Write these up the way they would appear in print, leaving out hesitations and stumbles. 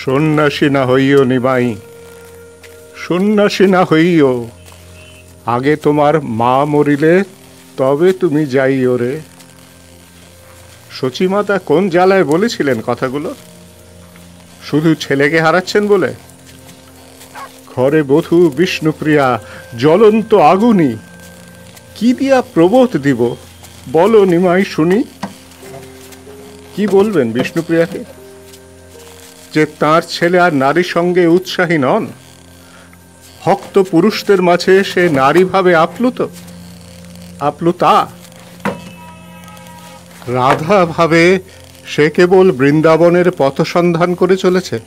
সন্ন্যাসী না হইও নিমাই, সন্ন্যাসী না হইও। আগে তোমার মা মরিলে তবে তুমি যাইও রে। সচিমাতা কোন জ্বালায় বলেছিলেন কথাগুলো? শুধু ছেলেকে হারাচ্ছেন বলে? ঘরে বধূ বিষ্ণুপ্রিয়া জ্বলন্ত আগুনি, কি দিয়া প্রবোধ দিব বলো নিমাই শুনি। কি বলবেন বিষ্ণুপ্রিয়াকে, যে তার ছেলে আর নারীর সঙ্গে উৎসাহী নন? ভক্ত পুরুষদের মাঝে সে নারী ভাবে আপ্লুতা। রাধা ভাবে সে কেবল বৃন্দাবনের পথসন্ধান করে চলেছে।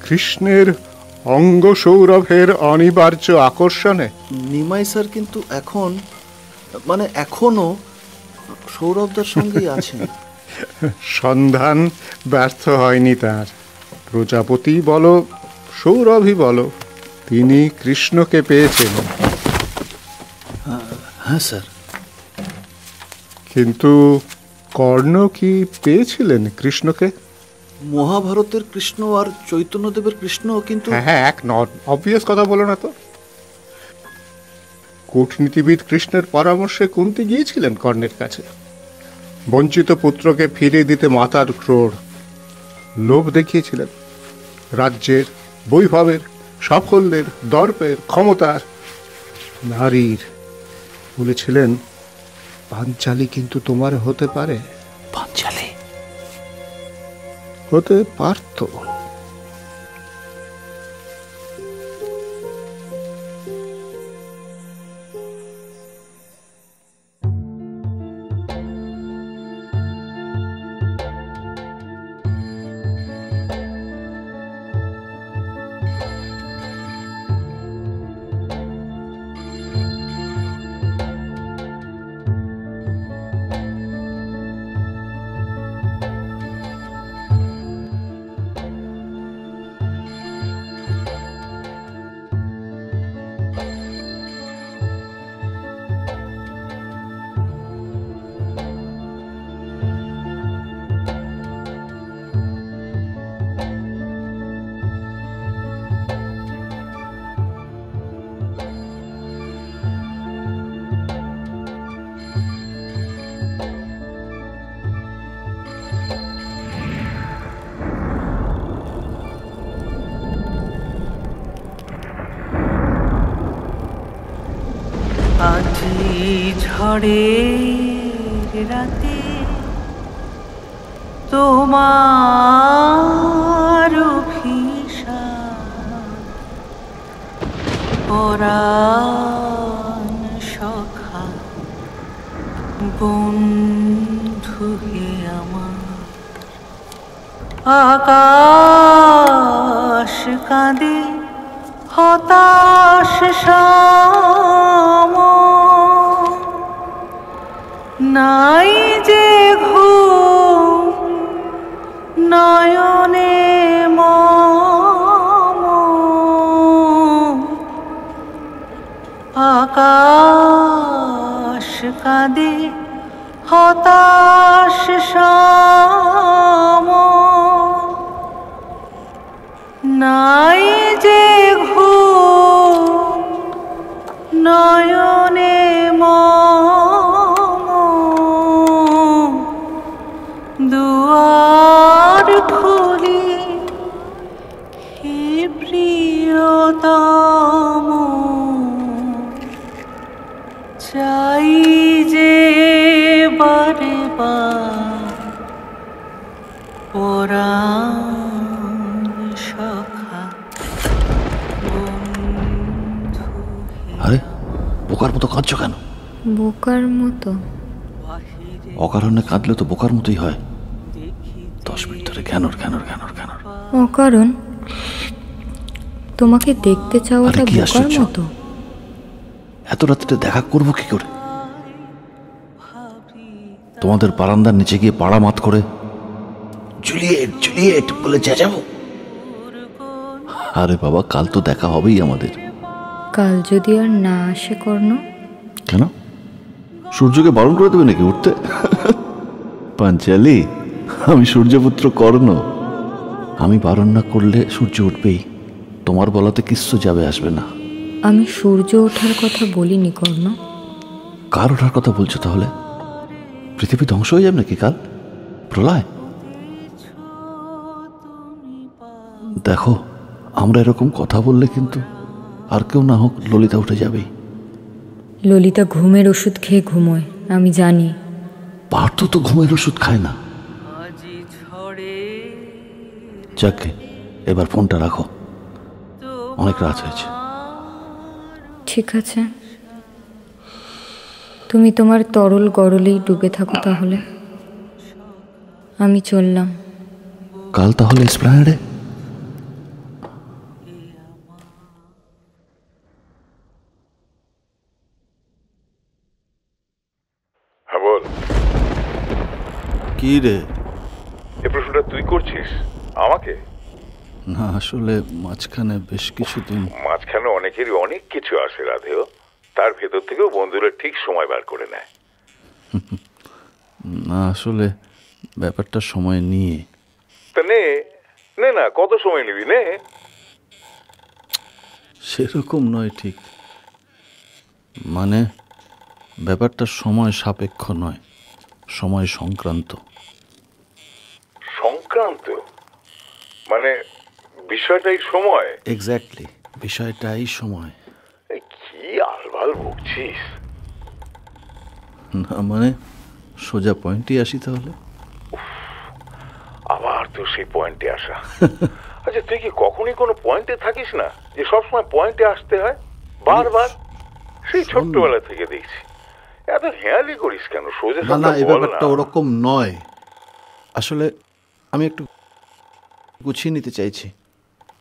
কৃষ্ণের অঙ্গ সৌরভের অনিবার্য আকর্ষণে। নিমাই স্যার কিন্তু এখনো সৌরভদার সঙ্গেই আছেন। সন্ধান ব্যর্থ হয়নি তার। প্রজাপতি বলো সৌরভই বলো, তিনি কৃষ্ণকে পেয়েছেন। হ্যাঁ স্যার। কিন্তু কর্ণ কি পেয়েছিলেন কৃষ্ণকে? মহাভারতের কৃষ্ণ আর চৈতন্যদেবের কৃষ্ণ কিন্তু হ্যাঁ, এক নট অবভিয়াস কথা বলো না তো। কূটনীতিবিদ কৃষ্ণের পরামর্শে কুন্তী গিয়েছিলেন কর্ণের কাছে। বঞ্চিত পুত্রকে ফিরিয়ে দিতে মাতার ক্রোড় লোভ দেখিয়েছিলেন। রাজ্যের, বৈভবের, সাফল্যের, দর্পের, ক্ষমতার, নারীর। বলেছিলেন পাঞ্চালী কিন্তু তোমার হতে পারে। পাঞ্চালী হতে পারত। ঝড়ের রাতে তোমার পরাণ সখা বন্ধু হে আমার। আকাশ কাঁদে হতাশ নাই যে ঘুম নয়নে মম। আকাশ কাঁদে হতাশ নাই যে ঘুম নয়নে দুয়ার খুলি হে প্রিয়তম, চাই যে বারে বার পরাণ সখা বন্ধু। আরে বোকার মতো কাঁদছো কেন? বোকার মতো? অকারণে কাঁদলে তো বোকার মতোই হয়। 10 মিনিট ধরে কেন। অকারণ? তোমাকে দেখতে চাওয়াটা বোকার মতো? এত রাত্রে দেখা করব কি করে? তোমাদের বারান্দার নিচে গিয়ে পাড়া মাত করে জুলিয়েট বলে চেঁচাবো? আরে বাবা, কাল তো দেখা হবেই আমাদের। কাল যদি আর না আসে কর্ণ? কেন? সূর্যকে বারণ করে দেবে নাকি উঠতে? পাঞ্চালী, আমি সূর্যপুত্র কর্ণ, আমি বারণ না করলে সূর্য উঠবেই, তোমার বলাতে কিচ্ছু যাবে আসবে না। আমি সূর্য ওঠার কথা বলিনি কর্ণ। কার ওঠার কথা বলছো তাহলে? পৃথিবী ধ্বংস হয়ে যাবে নাকি কাল? প্রলয়? দেখো, আমরা এরকম কথা বললে কিন্তু আর কেউ না হোক ললিতা উঠে যাবেই। ললিতা ঘুমের ওষুধ খেয়ে ঘুমোয়, আমি জানি। পার্থ তো ঘুমের ওষুধ খায় না। যাকে এবার ফোনটা রাখো, অনেক রাত হয়েছে। ঠিক আছে, তুমি তোমার তরল গরলেই ডুবে থাকো তাহলে। আমি চললাম। কাল তাহলে এসপ্ল্যানেডে? হ্যাঁ বল। কি রে? এই প্রশ্নটা তুই করছিস আমাকে? না, আসলে মাঝখানে বেশ কিছুদিন। মাঝখানে অনেকেরই অনেক কিছু আসে রাধেও, তার ভেতর থেকেও বন্ধুরা ঠিক সময় বার করে নেয়। না, আসলে ব্যাপারটা সময় নিয়ে। তা নে নে না, কত সময় নিবি নে। সেরকম নয় ঠিক, মানে ব্যাপারটা সময় সাপেক্ষ নয়, সময় সংক্রান্ত। সংক্রান্ত মানে বিষয়টাই সময়? এক্স্যাক্টলি, বিষয়টাই সময়। কি আলবাল বকছিস? না মানে সোজা পয়েন্টই আসি তাহলে। আবার তো সেই পয়েন্টে আসা। আচ্ছা, তুই কি কখনই কোনো পয়েন্টে থাকিস না, যে সবসময় পয়েন্টে আসতে হয় বারবার? সেই ছোট্টবেলা থেকে দেখছি। এত হেয়ালি করিস কেন? সোজা না, এই ব্যাপারটা ওরকম নয়। আসলে আমি একটু গুছিয়ে নিতে চাইছি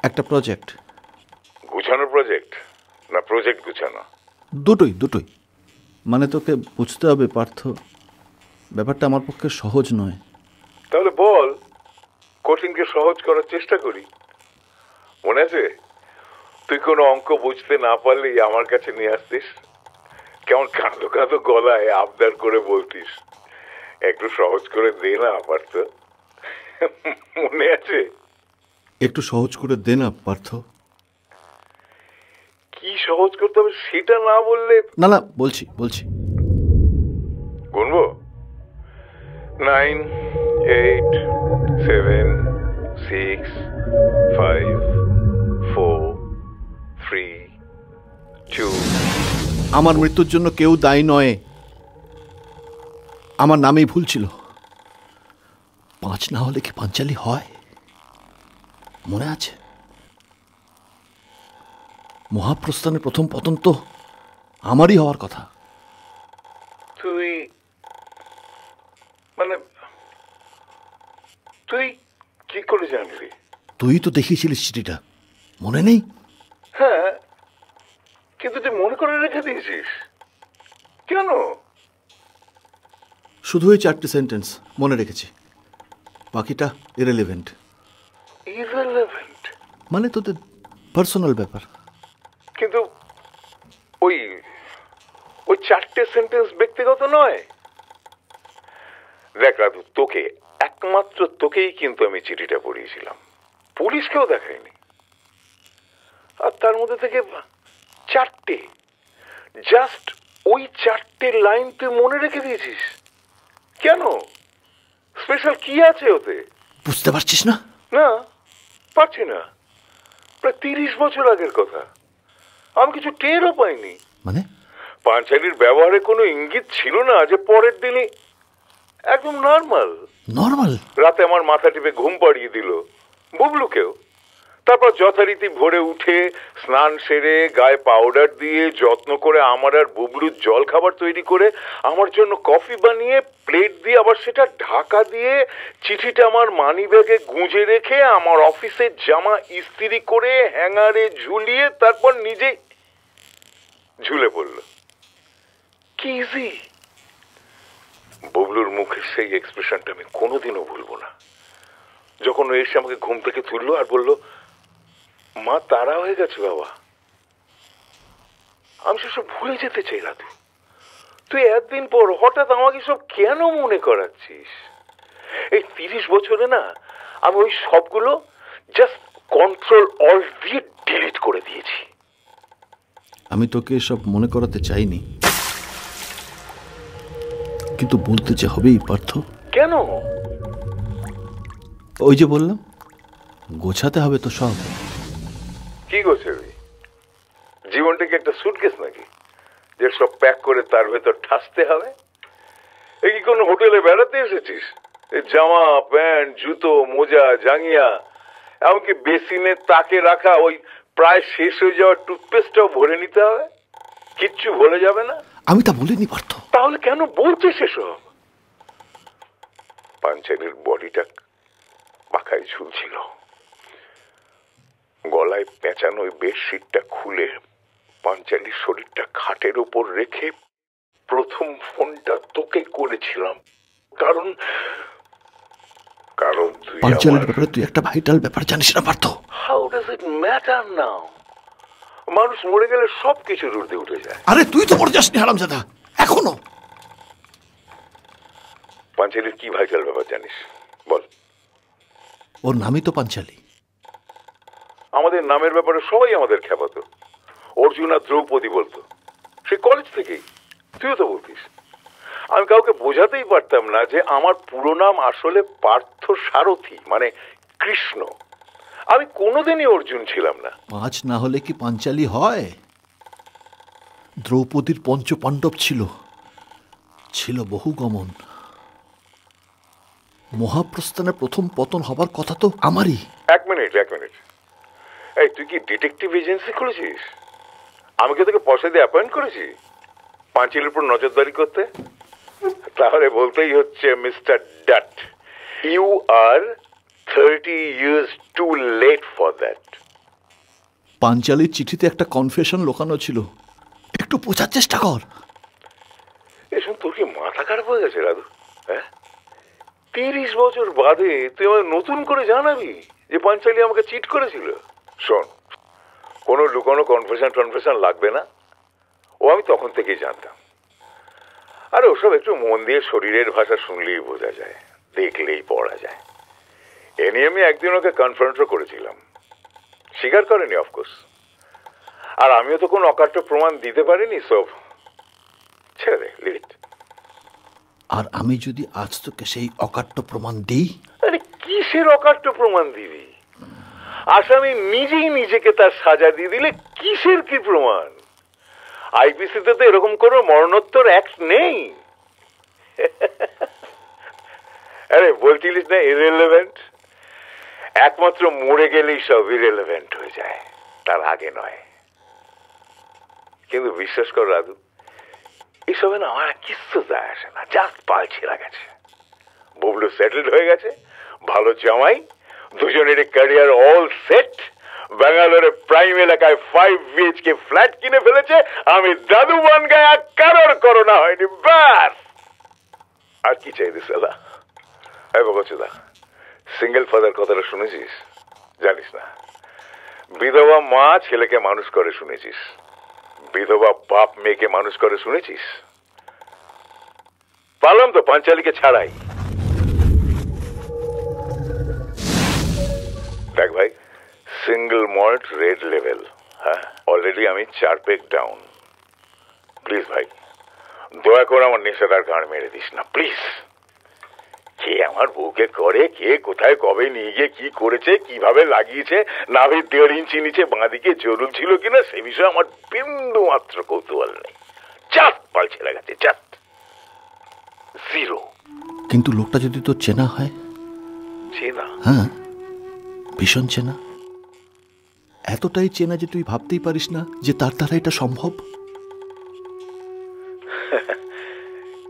একটা প্রজেক্ট। গুছানো প্রজেক্ট না প্রজেক্ট গুছানো? দুটোই। মানে তোকে বুঝতে হবে পার্থ, ব্যাপারটা আমার পক্ষে সহজ নয়। তাহলে বল, কঠিনকে সহজ করার চেষ্টা করি। মনে আছে তুই কোনো অঙ্ক বুঝতে না পারলেই আমার কাছে নিয়ে আসতিস, কেমন কাঁদো কাঁদো গলায় আবদার করে বলতিস, একটু সহজ করে দে না পার্থ? মনে আছে? একটু সহজ করে দে না পার্থ। কি সহজ করতে হবে সেটা না বললে? না, বলছি। গুনবো? 9, 8, 7, 6, 5, 4, 3, 2। আমার মৃত্যুর জন্য কেউ দায়ী নয়, আমার নামেই ভুল ছিল। 5 না হলে কি পাঞ্চালি হয়? মনে আছে? মহাপ্রস্থানের প্রথম পতন তো আমারই হওয়ার কথা। তুই মানে তুই কি করে জানলি? তুই তো দেখিয়েছিলিস চিঠিটা, মনে নেই? হ্যাঁ, কিন্তু তুই মনে করে রেখে দিয়েছিস কেন? শুধু ওই 4টে সেন্টেন্স মনে রেখেছি, বাকিটা ইরেলেভেন্ট। ইররিলেভেন্ট মানে তোদের পার্সোনাল ব্যাপার। কিন্তু ওই 4টে সেন্টেন্স ব্যক্তিগত নয়। দেখ রাধু, তোকে, একমাত্র তোকেই কিন্তু আমি চিঠিটা পড়িয়েছিলাম, পুলিশকেও দেখাইনি। আর তার মধ্যে থেকে 4টে, জাস্ট ওই 4টে লাইন তুই মনে রেখে দিয়েছিস কেন? স্পেশাল কি আছে ওতে? বুঝতে পারছিস না? না, পারছি না। প্রায় 30 বছর আগের কথা, আমি কিছু টেরও পাইনি। মানে পাঞ্চালির ব্যবহারে কোনো ইঙ্গিত ছিল না যে পরের দিনই একদম নর্মাল রাতে আমার মাথা টিপে ঘুম পাড়িয়ে দিল, বুবলুকেও। তারপর যথারীতি ভোরে উঠে স্নান সেরে গায়ে পাউডার দিয়ে যত্ন করে আমার আর বুবলুর জল খাবার তৈরি করে আমার জন্য কফি বানিয়ে প্লেট দিয়ে আবার সেটা ঢাকা দিয়ে চিঠিটা আমার মানি ব্যাগে গুঁজে রেখে আমার অফিসের জামা ইস্ত্রি করে হ্যাঙ্গারে ঝুলিয়ে তারপর নিজে ঝুলে পড়ল। কি ইজি! বুবলুর মুখের সেই এক্সপ্রেশনটা আমি কোনোদিনও ভুলবো না, যখন ও এসে আমাকে ঘুম থেকে তুললো আর বলল, মা তারা হয়ে গেছে বাবা। আমি সেসব ভুলে যেতে চাই রাধু। তুই একদিন পর হঠাৎ আমাকে সব কেন মনে করাচ্ছিস? এই 30 বছরে না আমি ওই সবগুলো জাস্ট কন্ট্রোল অল্ট দিয়ে ডিলিট করে দিয়েছি। আমি তোকে এসব মনে করাতে চাইনি, কিন্তু বলতে যে হবেই পার্থ। কেন? ওই যে বললাম, গোছাতে হবে তো সব। কি গোছাবি? জীবনটাকে একটা সুটকেস নাকি যে সব প্যাক করে তার ভেতর ঠাসতে হবে? এ কি কোনো হোটেলে বেড়াতে এসেছিস? এই জামা প্যান্ট জুতো মোজা জাঙ্গিয়া এমনকি বেসিনে তাকে রাখা ওই প্রায় শেষ হয়ে যাওয়া টুথপেস্টটাও ভরে নিতে হবে? কিচ্ছু ভরে যাবে না? আমি তা বলিনি পার্থ। তাহলে কেন বলছিস এসব? পাঞ্চালির বডিটা পাখায় ঝুলছিল, গলায় পেঁচানো ওই বেডশিটটা খুলে পাঞ্চালির শরীরটা খাটের উপর রেখে প্রথম ফোনটা তোকে করেছিলাম, কারণ পাঞ্চালির ব্যাপারে তুই একটা ভাইটাল ব্যাপার জানিস না Partha. How does it matter now? মানুষ মরে গেলে সবকিছুর ঊর্ধ্বে উঠে যায়। আরে তুই তো মরে যাসনি হারামজাদা এখনো। পাঞ্চালির কি ভাইটাল ব্যাপার জানিস বল? ওর নামই তো পাঞ্চালি। আমাদের নামের ব্যাপারে সবাই আমাদের খেপাতো। অর্জুন আর দ্রৌপদী বলতো, সে কলেজ থেকেই। তুইও তো বলতিস। আমি কাউকে বোঝাতেই পারতাম না যে আমার পুরো নাম আসলে পার্থ সারথী, মানে কৃষ্ণ। আমি কোনোদিনই অর্জুন ছিলাম না। 5 না হলে কি পাঞ্চালি হয়? দ্রৌপদীর পঞ্চপাণ্ডব ছিল বহু গমন। মহাপ্রস্থানের প্রথম পতন হবার কথা তো আমারই। এক মিনিট। এই তুই কি ডিটেকটিভ এজেন্সি খুলেছিস? আমি কি তোকে পয়সা দিয়ে অ্যাপয়েন্ট করেছি পাঞ্চালির উপর নজরদারি করতে? তাহলে বলতেই হচ্ছে mister Dutt, you are 30 years too late for that. পাঞ্চালির চিঠিতে একটা কনফেশন লোকানো ছিল, একটু বোঝার চেষ্টা কর। এসব তোর কি মাথা খারাপ হয়ে গেছে রাধু? হ্যাঁ, 30 বছর বাদে তুই আমাকে নতুন করে জানাবি যে পাঞ্চালি আমাকে চিট করেছিল? শোন, কোনো লুকানো কনফেশন লাগবে না, ও আমি তখন থেকেই জানতাম। আরে ওসব একটু মন দিয়ে শরীরের ভাষা শুনলেই বোঝা যায়, দেখলেই পড়া যায়। এ নিয়ে আমি একদিন ওকে কনফারেন্সও করেছিলাম, স্বীকার করেনি অফকোর্স। আর আমিও তো কোনো অকাট্য প্রমাণ দিতে পারিনি, সব ছেড়ে দে, লিভ ইট। আর আমি যদি আজ তোকে সেই অকাট্য প্রমাণ দিই? আরে কিসের অকাট্য প্রমাণ দিবি? আসামি নিজেই নিজেকে তার সাজা দিয়ে দিলে কিসের কি প্রমাণ? আইপিসিতে তো এরকম কোনো মরণোত্তর অ্যাক্ট নেই। আরে বলছিলিস না ইররিলেভেন্ট? একমাত্র মরে গেলেই সব ইররিলেভেন্ট হয়ে যায়, তার আগে নয়। কিন্তু বিশ্বাস কর রাধু, এসবে না আমার কিচ্ছু যায় আসে না, জাস্ট পাল ছিঁড়া গেছে। বুবলু সেটেলড হয়ে গেছে, ভালো জামাই, দুজনের ক্যারিয়ার অল সেট। ব্যাঙ্গালোরে প্রাইম এলাকায় 5 BHK ফ্ল্যাট কিনে ফেলেছে। আমি দাদু বন গায়া, কারোর করোনা হয়নি, ব্যাস। আর কি চাইছিস দাদা? বকচুদা, সিঙ্গেল ফাদার কথাটা শুনেছিস? জানিস না, বিধবা মা ছেলেকে মানুষ করে শুনেছিস? বিধবা বাপ মেয়েকে মানুষ করে শুনেছিস? পারলাম তো পাঞ্চালিকে ছাড়াই। দেখ ভাই, সিঙ্গল মল্ট রেড লেভেল, হ্যাঁ, অলরেডি আমি 4 পেগ ডাউন। প্লিজ ভাই, দয়া করে আমার নেশাদার গান মেরে দিস না প্লিজ। কে আমার বউকে করে, কে কোথায় কবে নিয়ে গিয়ে কি করেছে, কিভাবে লাগিয়েছে, নাভির 1.5 ইঞ্চি নিচে বাঁদিকে জরুল ছিল কিনা সে বিষয়ে আমার বিন্দু মাত্র কৌতূহল নেই। জাস্ট পাল ছেড়ে গেছে, জাস্ট জিরো। কিন্তু লোকটা যদি তোর চেনা হয়? চেনা? হ্যাঁ, ভীষণ চেনা। এতটাই চেনা যে তুই ভাবতেই পারিস না যে তার দ্বারা এটা সম্ভব।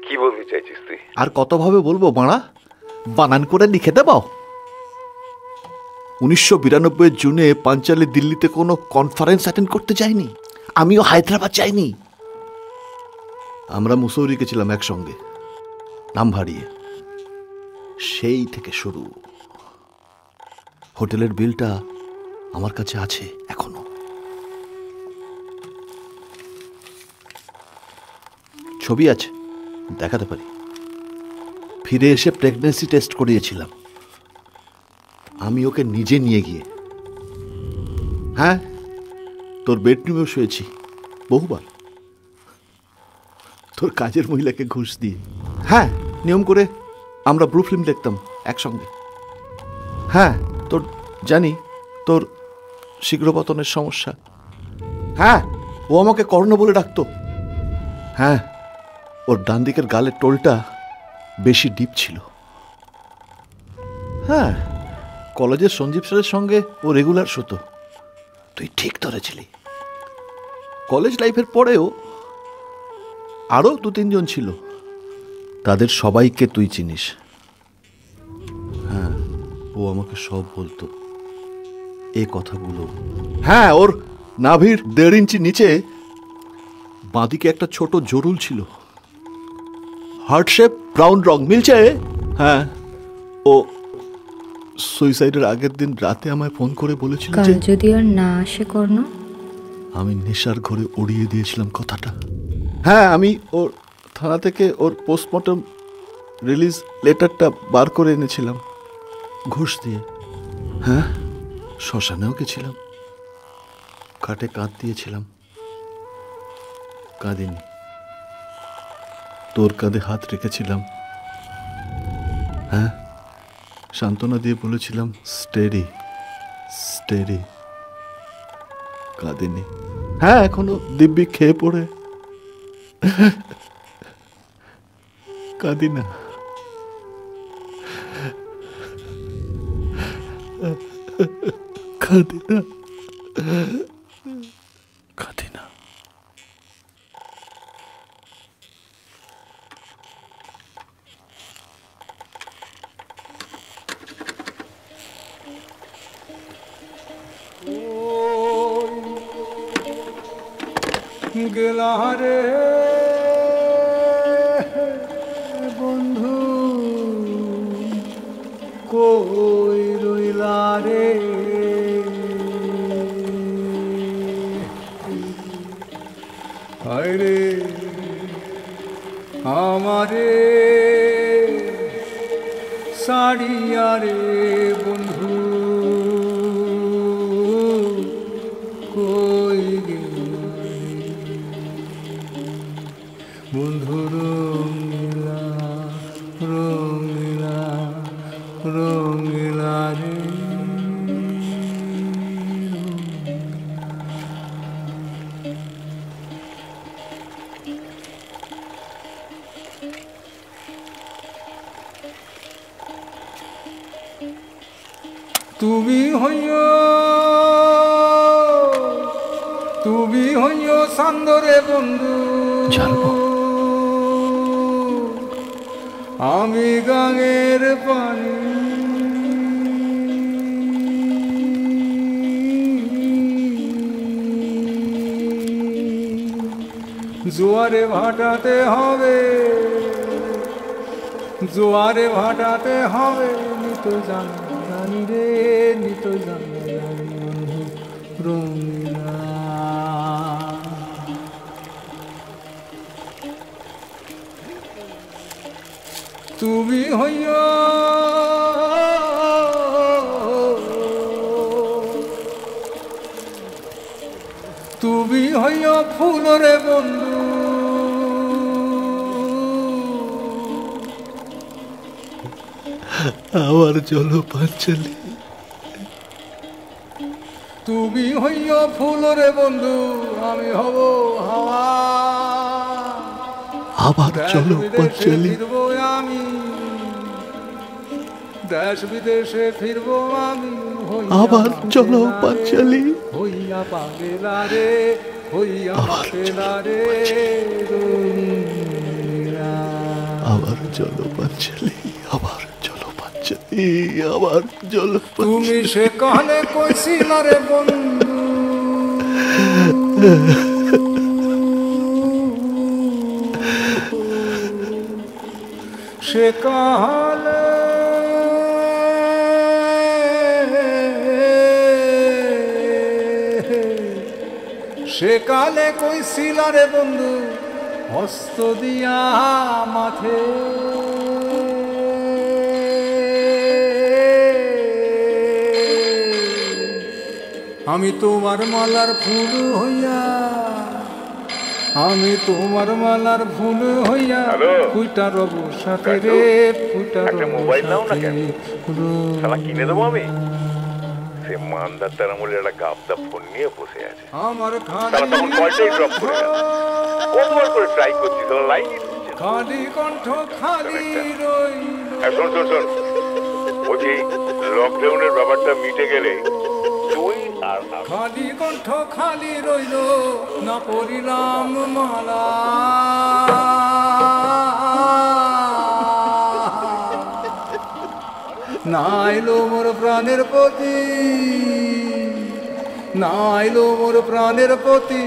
কি বলতে চাইছিস তুই? আর কতভাবে বলবো বাড়া, বানান করে লিখে দেব। 1992 জুনে পাঞ্চালি দিল্লিতে কোনো কনফারেন্স অ্যাটেন্ড করতে যায়নি, আমিও হায়দ্রাবাদ যাইনি। আমরা মুসৌরি গেছিলাম একসঙ্গে, নাম ভারিয়ে। সেই থেকে শুরু। হোটেলের বিলটা আমার কাছে আছে এখনো। ছবি আছে, দেখাতে পারি। ফিরে এসে প্রেগন্যান্সি টেস্ট করিয়েছিলাম আমি ওকে নিজে নিয়ে গিয়ে। হ্যাঁ, তোর বেডরুমেও শুয়েছি বহুবার, তোর কাজের মহিলাকে ঘুষ দিয়ে। হ্যাঁ, নিয়ম করে আমরা ব্লু ফিল্ম দেখতাম একসঙ্গে। হ্যাঁ, তোর জানি তোর শীঘ্রপতনের সমস্যা। হ্যাঁ, ও আমাকে কর্ণ বলে ডাকতো। হ্যাঁ, ওর ডান দিকের গালের টোলটা বেশি ডিপ ছিল। হ্যাঁ, কলেজের সঞ্জীব স্যারের সঙ্গে ও রেগুলার শুতো। তুই ঠিক ধরেছিলি। কলেজ লাইফের পরেও আরও 2-3 জন ছিল, তাদের সবাইকে তুই চিনিস। হ্যাঁ, ও আমাকে সব বলতো এই কথাগুলো। হ্যাঁ, ওর নাভির 1.5 ইঞ্চি নিচে বাঁদিকে একটা ছোট জরুল ছিল, হার্ট শেপ, ব্রাউন রং, মিলছে। হ্যাঁ, ও সুইসাইডের আগের দিন রাতে আমায় ফোন করে বলেছিল কাল যে যদি আর না আসে কর্ণ। আমি নেশার ঘরে উড়িয়ে দিয়েছিলাম কথাটা। হ্যাঁ, আমি ওর থানা থেকে ওর পোস্টমর্টম রিলিজ লেটারটা বার করে এনেছিলাম ঘুষ দিয়ে। হ্যাঁ, শ্মশানেও গেছিলাম, খাটে কাঁধ দিয়েছিলাম, কাঁদিনি। তোর কাঁধে হাত রেখেছিলাম। হ্যাঁ, সান্ত্বনা দিয়ে বলেছিলাম স্টেডি স্টেডি, কাঁদিনি। হ্যাঁ, এখনো দিব্যি খেয়ে পড়ে কাঁদি না। কাঁদি না, কাঁদি না। গেলা রে বন্ধু, কই রইলা রে, হায় রে আমারে সারিয়া রে বন্ধু, কই গেলা বন্ধু, রঙিলা রঙিলা রঙিলা রে। তুমি হইও সান্দরে বন্ধু, আমি গাঙের পানি, জোয়ারে ভাটাতে হবে, জোয়ারে ভাটাতে হবে, নিত জানি রে, নিত জানি বন্ধু রঙিলা। তুমি হইয়া তুমি হইয়া ফুল রে বন্ধু, আমার চলো পাঁচালি। তুমি হইয়া ফুল রে বন্ধু, আমি হব হাওয়া, আবার চলো পাঁচালি। ফিরবো আমি, দেশ বিদেশে ফিরবো আমি, আবার চলো পাঁচালি। হইয়া পাগেলা রে, হইয়া পাগেলা রে, আবার চলো পাঁচালি, আবার চলো পাঁচালি, আবার চলো। তুমি সে কানে কইছিলা রে বন্ধু, সে কালে সে কালে কইছিলা রে বন্ধু, হস্ত দিয়া মাথে আমি তোমার মালার ফুল হইয়া, আমি তোমার মালার ফুল হইয়া ফুটা রব সাথে রে, ফুটা রব মোবাইল নাও না কেন? সাথে। শালা কিনে দেবো আমি? সে মানদার তার আমলে একটা গাবদা ফোন নিয়ে বসে আছে। আমার শালা তখন কয়টাই ড্রপ করে গেল। কতবার করে ট্রাই করছি, শালা লাইনই দিচ্ছে না। খালি কণ্ঠ খালি রইল। শোন শোন শোন, বলছি লকডাউনের ব্যাপারটা মিটে গেলে তুই আর আমি খালি কণ্ঠ খালি রইল, না পড়িলাম মালা। নাইলো মোর প্রাণের প্রতি, নাইলো মোর প্রাণের প্রতি,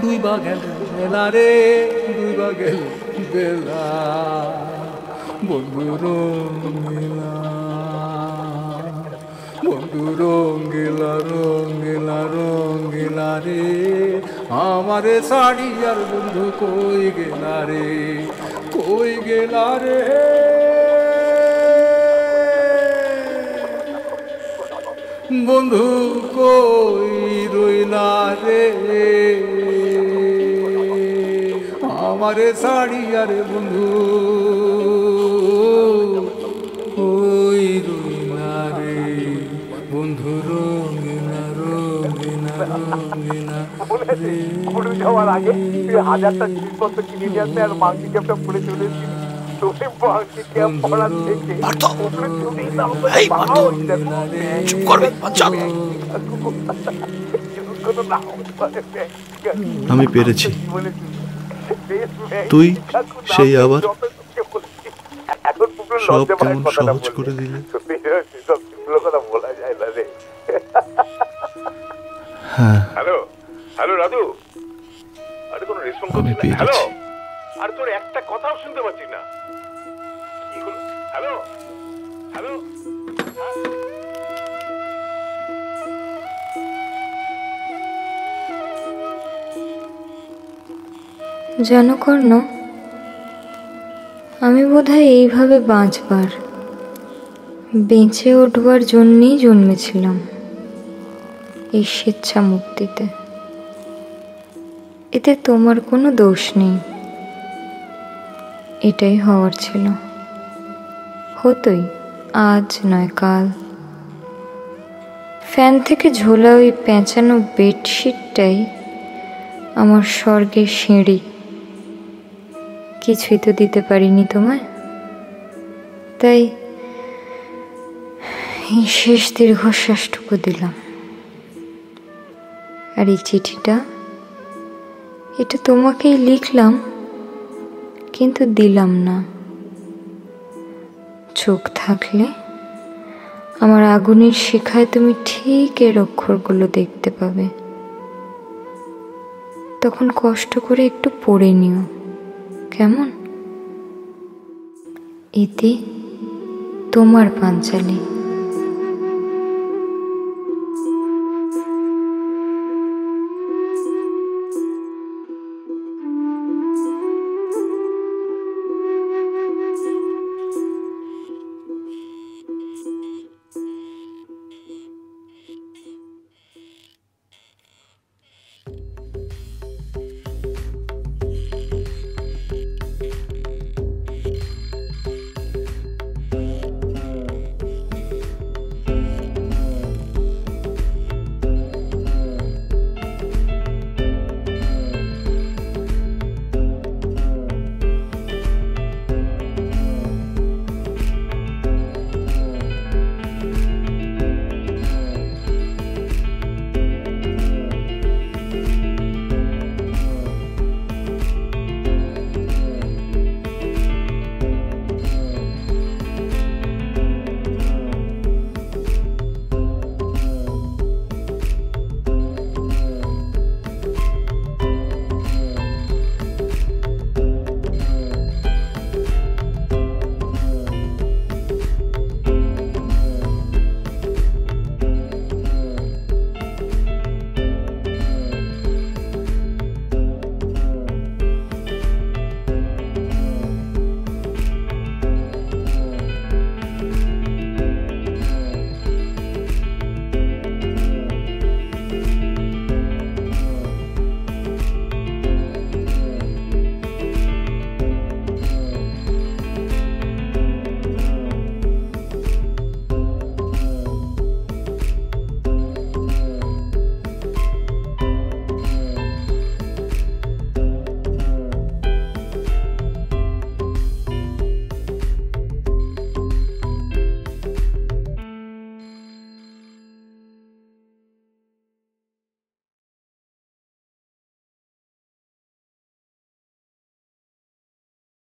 ডুইবা গেল বেলা রে, ডুইবা গেল বেলা। বন্ধু রঙ্গিলা, বন্ধু রঙ্গিলা, রঙ্গিলা রঙ্গিলা রে, আমারে শাড়ি আর বন্ধু কই গেলা রে, কই গেলা রে। বন্ধু কই রইলা রে, আমারে শাড়ি আরে বন্ধু কই রইলা রে, বন্ধু রঙিনা রঙিনা রঙিনা রে। যাওয়ার আগে তুই 1000টা জিনিসপত্র কিনে নিয়ে আসতে আর বাংকি ক্যাপটা পরে চলেছি। তোকে বাংকি ক্যাপ পরা থেকে চুপ করবি বাচ্চা। আমি পেরেছি, তুই সেই আবার সব কেমন সহজ করে দিলে। হ্যাঁ, হ্যালো হ্যালো রাধু, আরে কোনো রেসপন্স আমি করছিস না? হ্যালো, পেরেছি। আর তোর একটা কথাও শুনতে পাচ্ছি না। কি হলো? হ্যালো হ্যালো, জানো কর্ণ, আমি বোধহয় এইভাবে বাঁচবার, বেঁচে উঠবার জন্যেই জন্মেছিলাম, এই স্বেচ্ছা মুক্তিতে। এতে তোমার কোনো দোষ নেই, এটাই হওয়ার ছিল, হতোই, আজ নয় কাল। ফ্যান থেকে ঝোলা ওই পেঁচানো বেডশিটটাই আমার স্বর্গের সিঁড়ি। কিছুই তো দিতে পারিনি তোমায়, তাই এই শেষ দীর্ঘশ্বাসটুকু দিলাম। আর এই চিঠিটা, এটা তোমাকেই লিখলাম, কিন্তু দিলাম না। চোখ থাকলে আমার আগুনের শিখায় তুমি ঠিক এর অক্ষরগুলো দেখতে পাবে। তখন কষ্ট করে একটু পড়ে নিও, কেমন? ইতি, তোমার পাঞ্চালী।